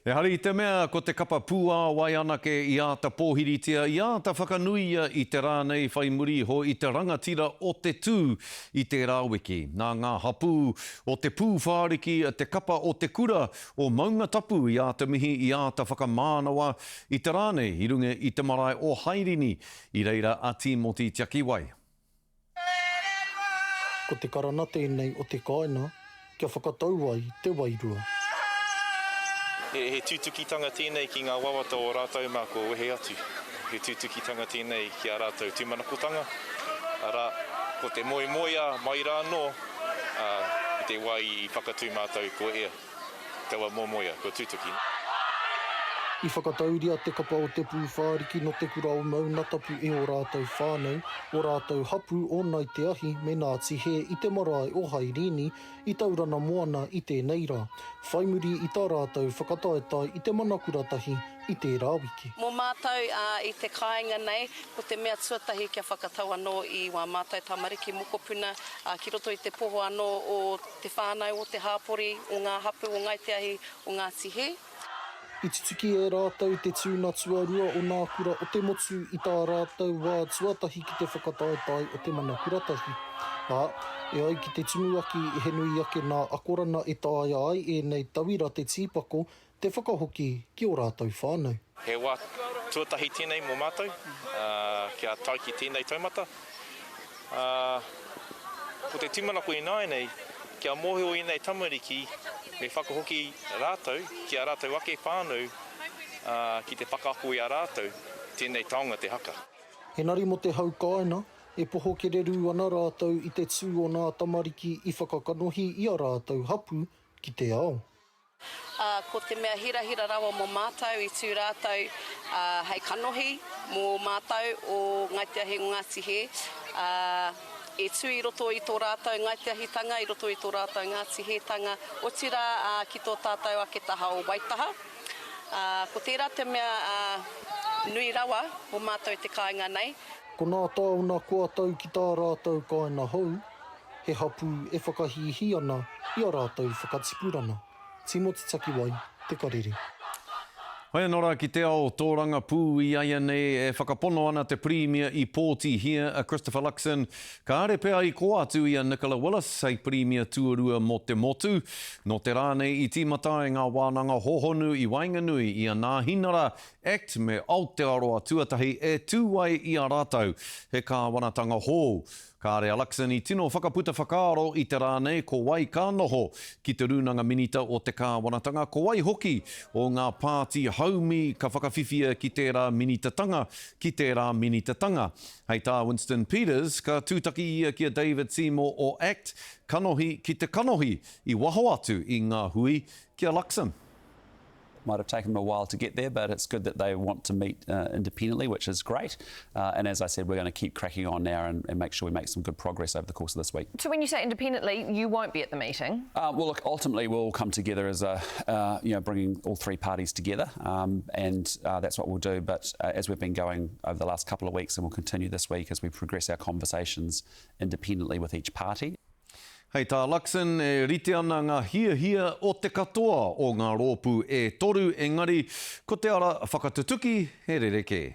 E hari i te mea ko te kapa pūā wai anake i a ta pōhiritia, i a ta whakanuia i te rānei whai muri ho i te rangatira o te tū i te rāwiki. Nā ngā hapū o te pū whāriki a te kapa o te kura o maunga tapu i a te mihi i a ta whakamānawa i te rānei i runga i te marae o Hairini i reira a Timoti Tiakiwai. Ko te karana tēnei o te kaina, kia whakatau ai te wairua. He tūtukitanga tēnei ki ngā wawata o rātou mā ko wehe atu. He tūtukitanga tēnei ki a rātou tūmanakotanga. Ara, ko te moia mai rāno, i te wai i whakatū mātou ko ea. Tewa moia, ko tūtuki. I whakatauria te kapa o te pū whāriki no te kura o mauna tapu e o rātou whānau, o rātou hapu o nai te ahi me nā tihe i te marae o Hairini i taurana moana i tēnei rā. Whaimuri i tā rātou whakataetai i te manakuratahi i te rāwiki. Mō mātou i te kāinga nei, ko te mea tuatahi kia whakatau anō i wā mātou tamariki mokopuna, ki roto i te poho anō o te whānau o te hāpori, o ngā hapu o ngai te ahi o ngā tihe. I tutuki e rātou te tūna tuarua o nā kura o te motu i tā rātou wā tuatahi ki te whakataetai o te manakuratahi. E ai ki te tumuaki e he nui ake nā akorana e tāia ai e nei tawira te tīpako, te whakahoki ki o rātou whānau. He wā tuatahi tēnei mō mātou, kia tau ki tēnei taumata. Ko te tūmanako i nai nei, kia mōhio i nei tamariki, me whakahoki rātou, ki a rātou ake whānau, ki te whakaako i a rātou, tēnei taonga te haka. Henari mo te haukaina, e poho ke reru ana rātou i te tū o nā tamariki i whakakanohi i a rātou hapu ki te ao. Ko te mea hira rawa mō mātou i tū rātou hei kanohi mō mātou o ngai te ahi o ngā tihe. E tū i roto i tō rātou ngai te ahitanga, i roto i tō rātou ngā tihetanga, o tira ki tō tātou ake taha o Waitaha. Ko tērā te mea nui rawa o mātou te kāinga nei. Ko nā tāuna kua tau ki tā rātou kāina hou, he hapu e whakahihi ana i a rātou whakatipurana. Timoti Tiakiwai, Te Karere. Hoi anō ki te ao tōranga pū i aia nei e whakapono ana te Premier i Pōti here a Christopher Luxon. Ka are pēr i ko atu i a Nicola Willis, hei Premier tuarua mō te motu. No te rānei i tīmata e ngā wānanga hohonu i Wainganui i a Ngāhinara Act me Aotearoa tuatahi e tūwai i a rātou. He kāwanatanga hō. Ka are Luxon i tino whakaputa whakaaro i te rānei ko wai ka noho ki te rūnanga minita o te kāwanatanga ko wai hoki o ngā pāti haumi ka whakawhiwhia ki tērā minitatanga ki tērā minitatanga. Hei tā Winston Peters ka tūtaki ia ki a David Seymour o ACT kanohi ki te kanohi i waho atu i ngā hui ki a Luxon. Might have taken them a while to get there, but it's good that they want to meet independently, which is great. And as I said, we're going to keep cracking on now and make sure we make some good progress over the course of this week. So when you say independently, you won't be at the meeting? Well, look, ultimately we'll all come together as bringing all three parties together, and that's what we'll do. But as we've been going over the last couple of weeks, and we'll continue this week as we progress our conversations independently with each party. Hei tā Luxon e rite ana ngā hia o te katoa o ngā rōpū e toru engari, ko te ara whakatutuki he rereke.